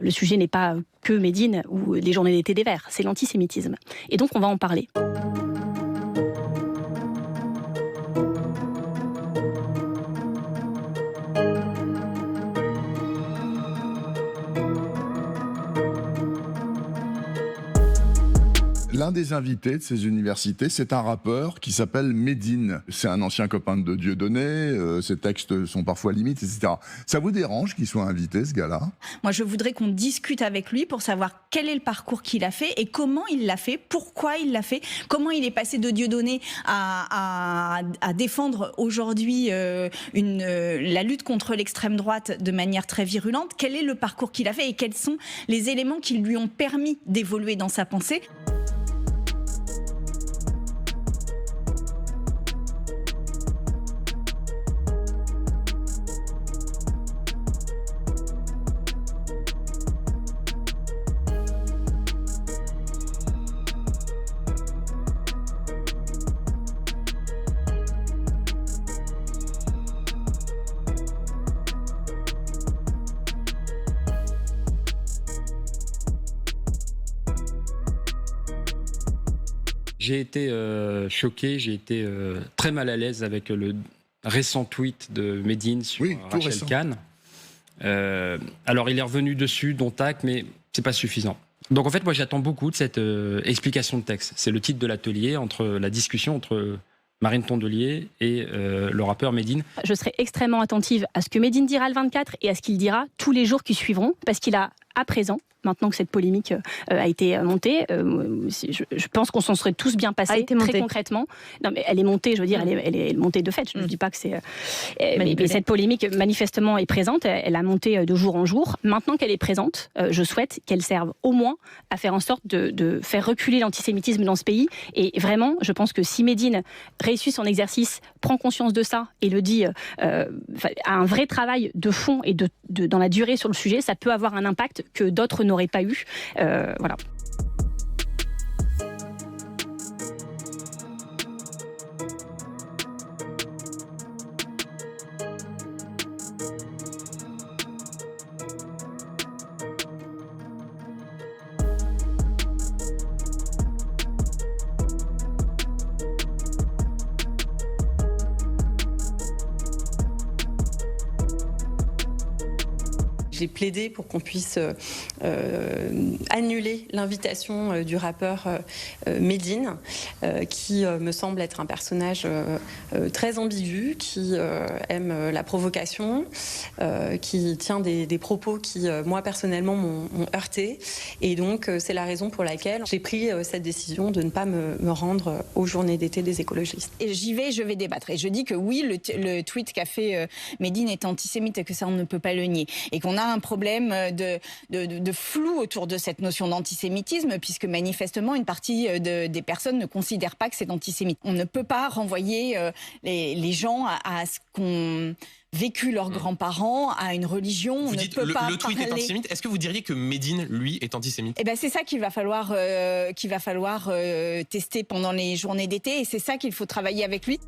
Le sujet n'est pas que Médine ou les journées d'été des Verts, c'est l'antisémitisme. Et donc on va en parler. L'un des invités de ces universités, c'est un rappeur qui s'appelle Médine. C'est un ancien copain de Dieudonné, ses textes sont parfois limites, etc. Ça vous dérange qu'il soit invité, ce gars-là? Moi, je voudrais qu'on discute avec lui pour savoir quel est le parcours qu'il a fait et comment il l'a fait, pourquoi il l'a fait, comment il est passé de Dieudonné à défendre aujourd'hui la lutte contre l'extrême droite de manière très virulente. Quel est le parcours qu'il a fait et quels sont les éléments qui lui ont permis d'évoluer dans sa pensée. J'ai été choqué, j'ai été très mal à l'aise avec le récent tweet de Médine sur Rachel Kahn. Alors il est revenu dessus, dont acte, mais c'est pas suffisant. Donc en fait, moi j'attends beaucoup de cette explication de texte. C'est le titre de l'atelier, la discussion entre Marine Tondelier et le rappeur Médine. Je serai extrêmement attentive à ce que Médine dira le 24 et à ce qu'il dira tous les jours qui suivront, parce qu'il a à présent, maintenant que cette polémique a été montée, je pense qu'on s'en serait tous bien passés, très concrètement. Non, mais elle est montée, je veux dire, elle est montée de fait. Je ne dis pas que c'est... mais cette polémique, manifestement, est présente. Elle a monté de jour en jour. Maintenant qu'elle est présente, je souhaite qu'elle serve au moins à faire en sorte de faire reculer l'antisémitisme dans ce pays. Et vraiment, je pense que si Médine réussit son exercice, prend conscience de ça et le dit, a un vrai travail de fond et dans la durée sur le sujet, ça peut avoir un impact que d'autres n'auraient pas eu. Voilà. J'ai plaidé pour qu'on puisse annuler l'invitation du rappeur Médine, qui me semble être un personnage très ambigu, qui aime la provocation, qui tient des propos qui, moi, personnellement, m'ont heurté. Et donc, c'est la raison pour laquelle j'ai pris cette décision de ne pas me rendre aux journées d'été des écologistes. Et je vais débattre. Et je dis que oui, le tweet qu'a fait Médine est antisémite et que ça, on ne peut pas le nier. Et qu'on a un problème de flou autour de cette notion d'antisémitisme, puisque manifestement, une partie des personnes ne considère pas que c'est antisémite. On ne peut pas renvoyer les gens à ce qu'ont vécu leurs grands-parents, à une religion. Vous dites le tweet est antisémite. Est-ce que vous diriez que Médine, lui, est antisémite? Eh ben, c'est ça qu'il va falloir tester pendant les journées d'été, et c'est ça qu'il faut travailler avec lui.